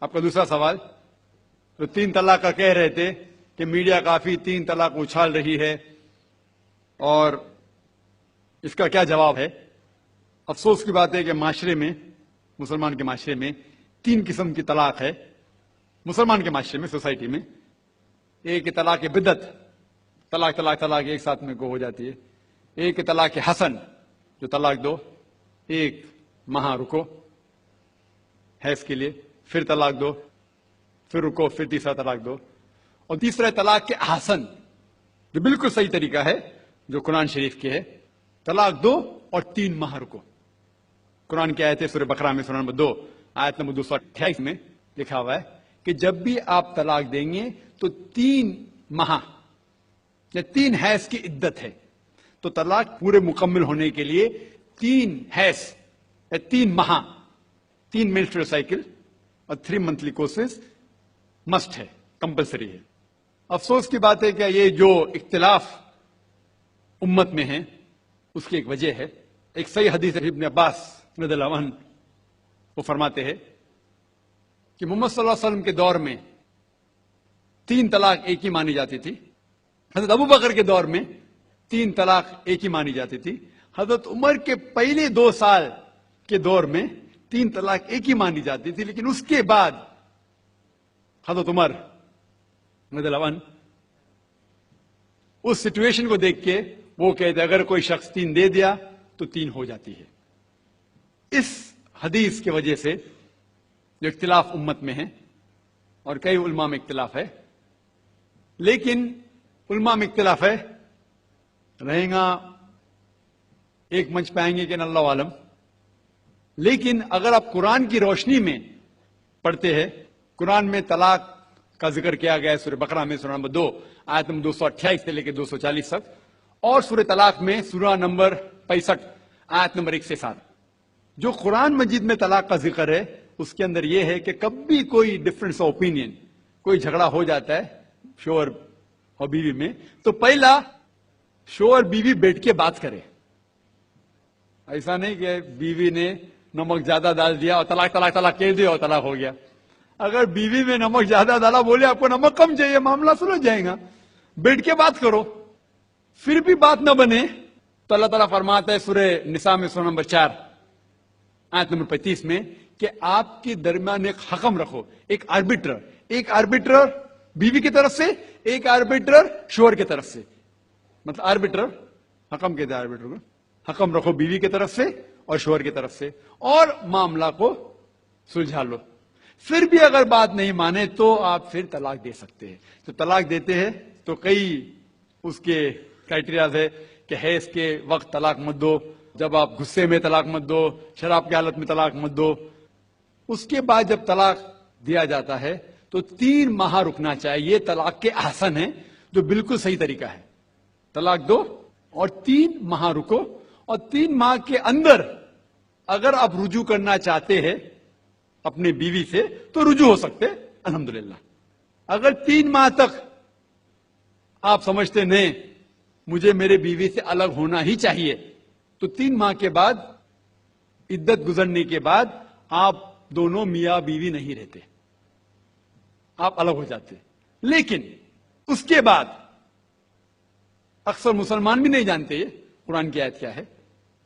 आपका दूसरा सवाल, तो 3 तलाक का कह रहे थे कि मीडिया काफी 3 तलाक उछाल रही है, और इसका क्या जवाब है? अफसोस की बात है कि माशरे में, मुसलमान के माशरे में 3 किस्म की तलाक है। मुसलमान के माशरे में, सोसाइटी में, एक तलाक बिदअत, तलाक तलाक तलाक एक साथ में को हो जाती है। एक तलाक हसन, जो तलाक दो, एक माह रुको हैज के लिए, फिर तलाक दो, फिर रुको, फिर तीसरा तलाक दो। और तीसरा तलाक के हसन, जो बिल्कुल सही तरीका है, जो कुरान शरीफ के है, तलाक दो और 3 माह रुको। कुरान की आयत है सूरह बकरा में, सूरह नंबर 2 आयत नंबर 228 में लिखा हुआ है कि जब भी आप तलाक देंगे तो 3 माह या 3 हैज की इद्दत है। तो तलाक पूरे मुकम्मल होने के लिए 3 हैज या 3 माह, 3 मेंस्ट्रुअल साइकिल और 3 मंथली कोर्सेज मस्ट है, कंपलसरी है। अफसोस की बात है कि ये जो इख्तिलाफ उम्मत में है उसकी एक वजह है। एक सही हदीस है, इब्न अब्बास रज़ियल्लाहु अन्हु वो फरमाते हैं कि मोहम्मद सल्लल्लाहु अलैहि वसल्लम के दौर में 3 तलाक एक ही मानी जाती थी। हजरत अबू बकर के दौर में 3 तलाक एक ही मानी जाती थी। हजरत उमर के पहले 2 साल के दौर में 3 तलाक एक ही मानी जाती थी, लेकिन उसके बाद हजरत उमर रज़ियल्लाहु अन्हु उस सिचुएशन को देख के वो कहते अगर कोई शख्स 3 दे दिया तो 3 हो जाती है। इस हदीस की वजह से जो इख्तिलाफ उम्मत में है, और कई उलमा में इख्तिलाफ है, लेकिन उलमा में इख्तिलाफ है, रहेगा एक मंच पे आएंगे कि अल्लाह आलम। लेकिन अगर आप कुरान की रोशनी में पढ़ते हैं, कुरान में तलाक का जिक्र किया गया है सूरह बकरा में, सूरह नंबर 2 आयत नंबर 228 से लेकर 240 तक, और सूरह तलाक में सूरह नंबर 65 आयत नंबर 1 से 7। जो कुरान मजीद में तलाक का जिक्र है उसके अंदर यह है कि कभी कोई डिफरेंस ऑफ ओपिनियन, कोई झगड़ा हो जाता है शोहर और बीवी में, तो पहला शोहर बीवी बैठ के बात करे। ऐसा नहीं कि बीवी ने नमक ज्यादा डाल दिया और तलाक तलाक तलाक कह दिया और तलाक हो गया। अगर बीवी में नमक ज्यादा डाला, बोले आपको नमक कम चाहिए, मामला सुलझ जाएगा, बैठ के बात करो। फिर भी बात न बने तो अल्लाह ताला फरमाता है सूरह निसा में सूरह नंबर 4 आयत नंबर 35 में कि आपके दरमियान एक हकम रखो, एक आर्बिट्रर बीवी की तरफ से, एक आर्बिट्रर शोहर की तरफ से। मतलब आर्बिट्रर, हकम कहते हैं आर्बिट्रर को, हकम रखो बीवी की तरफ से और शोहर की तरफ से, और मामला को सुलझा लो। फिर भी अगर बात नहीं माने तो आप फिर तलाक दे सकते हैं। तो तलाक देते हैं तो कई उसके क्राइटेरिया है कि हैज के वक्त तलाक मत दो, जब आप गुस्से में तलाक मत दो, शराब की हालत में तलाक मत दो। उसके बाद जब तलाक दिया जाता है तो 3 माह रुकना चाहिए। ये तलाक के आसन है, जो बिल्कुल सही तरीका है। तलाक दो और 3 माह रुको, और 3 माह के अंदर अगर आप रुजू करना चाहते हैं अपने बीवी से तो रुजू हो सकते, अल्हम्दुलिल्लाह। अगर 3 माह तक आप समझते नहीं मुझे मेरे बीवी से अलग होना ही चाहिए, तो 3 माह के बाद, इद्दत गुजरने के बाद, आप दोनों मियां बीवी नहीं रहते, आप अलग हो जाते। लेकिन उसके बाद अक्सर मुसलमान भी नहीं जानते ये कुरान की आयत क्या है।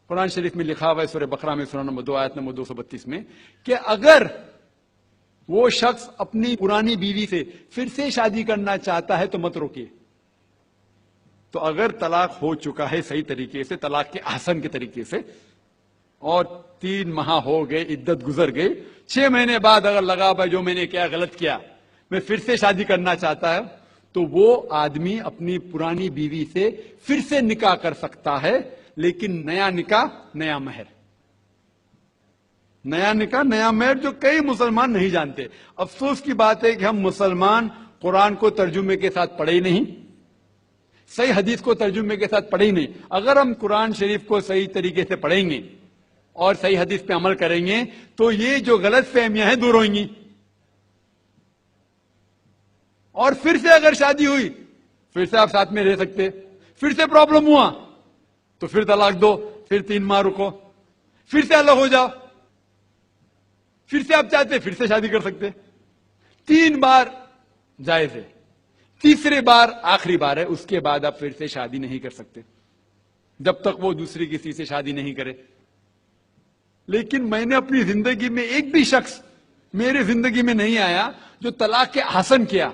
कुरान शरीफ में लिखा हुआ है सूरह बकरा में सूरह नंबर 2 आयत नंबर 232 में कि अगर वो शख्स अपनी पुरानी बीवी से फिर से शादी करना चाहता है तो मत रोकिए। तो अगर तलाक हो चुका है सही तरीके से, तलाक के आसन के तरीके से, और 3 माह हो गए, इद्दत गुजर गई, 6 महीने बाद अगर लगा भाई जो मैंने क्या गलत किया, मैं फिर से शादी करना चाहता है, तो वो आदमी अपनी पुरानी बीवी से फिर से निकाह कर सकता है, लेकिन नया निकाह नया महर, नया निकाह नया महर, जो कई मुसलमान नहीं जानते। अफसोस की बात है कि हम मुसलमान कुरान को तर्जुमे के साथ पढ़े ही नहीं, सही हदीस को तर्जुमे के साथ पढ़े ही नहीं। अगर हम कुरान शरीफ को सही तरीके से पढ़ेंगे और सही हदीस पे अमल करेंगे तो ये जो गलत फहमियां हैं दूर होंगी। और फिर से अगर शादी हुई, फिर से आप साथ में रह सकते, फिर से प्रॉब्लम हुआ तो फिर तलाक दो, फिर 3 माह रुको, फिर से अलग हो जाओ, फिर से आप चाहते फिर से शादी कर सकते। 3 بار جائز ہے، تیسرے بار آخری بار ہے، اس کے بعد آپ پھر سے شادی نہیں کر سکتے جب تک وہ دوسری کسی سے شادی نہیں کرے۔ لیکن میں نے اپنی زندگی میں ایک بھی شخص میرے زندگی میں نہیں آیا جو طلاق کے حسن کیا،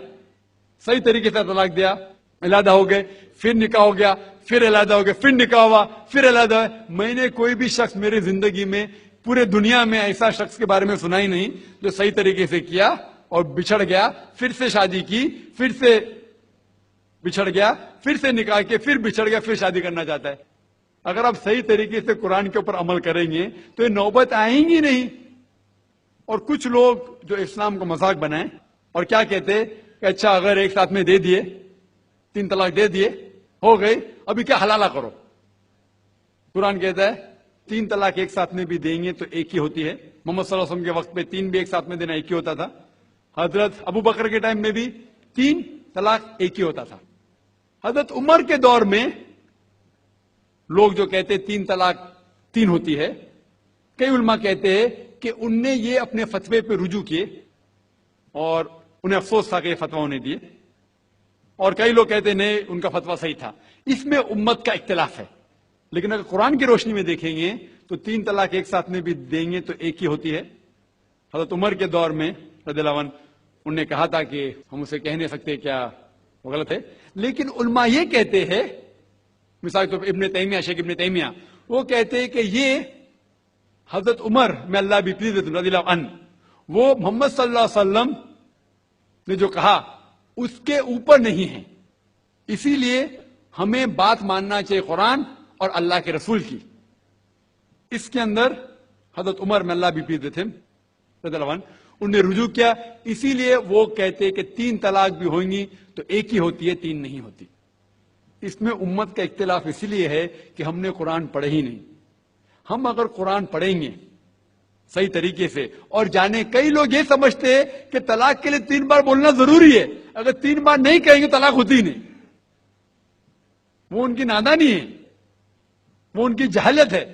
صحیح طریقے سے طلاق دیا، علیحدہ ہو گئے، پھر نکاح ہو گیا، پھر علیحدہ ہو گئے، پھر نکاح ہوا، پھر علیحدہ ہوا۔ میں نے کوئی بھی شخص میرے زندگی میں پورے دنیا میں ایسا شخص کے بارے میں سنا ہی نہیں جو صحیح طریقے سے کیا اور بچھڑ گیا، پھر سے شادی کی، پھر سے بچھڑ گیا، پھر سے نکاح کے، پھر بچھڑ گیا، پھر شادی کرنا چاہتا ہے۔ اگر آپ صحیح طریقے سے قرآن کے اوپر عمل کریں گے تو یہ نوبت آئیں گی نہیں۔ اور کچھ لوگ جو اسلام کو مذاق بنائیں اور کیا کہتے ہیں کہ اچھا اگر ایک ساتھ میں دے دیے، 3 طلاق دے دیے، ہو گئی، ابھی کیا حلالہ کرو۔ قرآن کہتا ہے 3 طلاق ایک ساتھ میں بھی دیں گے تو ایک ہی ہوتی ہے۔ محمد صلی اللہ علیہ وسلم کے وقت پہ 3 بھی ایک ساتھ میں دینا ایک ہی ہوتا تھا۔ حضرت ابو بکر کے ٹائم میں بھی 3 طلاق ایک ہی ہوتا تھا۔ حضرت عمر کے دور میں لوگ جو کہتے 3 طلاق 3 ہوتی ہے، کئی علماء کہتے ہیں کہ ان نے یہ اپنے فتوے پہ رجوع کیے اور انہیں افسوس تھا کہ یہ فتویٰ انہیں دیے، اور کئی لوگ کہتے نہیں ان کا فتویٰ صحیح تھا۔ اس میں امت کا اختلاف ہے، لیکن اگر قرآن کی روشنی میں دیکھیں گے تو 3 طلاق ایک ساتھ میں بھی دیں گے تو ایک ہی ہوتی ہے۔ حضرت عمر کے دور میں رضی اللہ عنہ انہوں نے کہا تھا کہ ہم اسے کہہ نہیں سکتے کیا وہ غلط ہے، لیکن علماء یہ کہتے ہیں، مثال کے طور پر ابن تیمیہ، شیخ ابن تیمیہ، وہ کہتے ہیں کہ یہ حضرت عمر میں اللہ بھی پلیز رضی اللہ عنہ، وہ محمد صلی اللہ علیہ وسلم نے جو کہا اس کے اوپر نہیں ہے، اسی لیے ہمیں بات ماننا چاہیے قرآن اور اللہ کے رسول کی۔ اس کے اندر حضرت عمر میں اللہ بھی پلیز رضی اللہ عنہ انہوں نے رجوع کیا، اسی لیے وہ کہتے کہ 3 طلاق بھی ہوئیں گی تو ایک ہی ہوتی ہے، 3 نہیں ہوتی۔ اس میں امت کا اختلاف اسی لیے ہے کہ ہم نے قرآن پڑھے ہی نہیں۔ ہم اگر قرآن پڑھیں گے صحیح طریقے سے اور جانے، کئی لوگ یہ سمجھتے ہیں کہ طلاق کے لیے 3 بار بولنا ضروری ہے، اگر 3 بار نہیں کہیں گے طلاق ہوتی ہی نہیں۔ وہ ان کی نادانی ہے، وہ ان کی جہالت ہے۔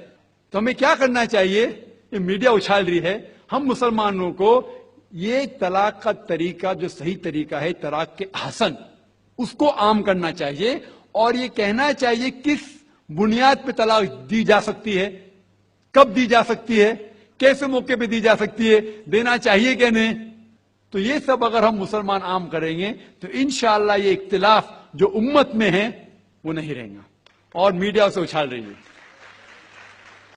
تو ہمیں کیا کرنا چاہیے؟ یہ میڈیا اچھال رہی ہے، ہم مسلمانوں کو یہ طلاق کا طریقہ جو صحیح طریقہ ہے طلاق کے احسن، اس کو عام کرنا چاہیے، اور یہ کہنا چاہیے کس بنیاد پہ طلاق دی جا سکتی ہے، کب دی جا سکتی ہے، کیسے موقع پہ دی جا سکتی ہے، دینا چاہیے کہ نہیں۔ تو یہ سب اگر ہم مسلمان عام کریں گے تو انشاءاللہ یہ اختلاف جو امت میں ہے وہ نہیں رہیں گا، اور میڈیا اسے اچھال رہی ہے۔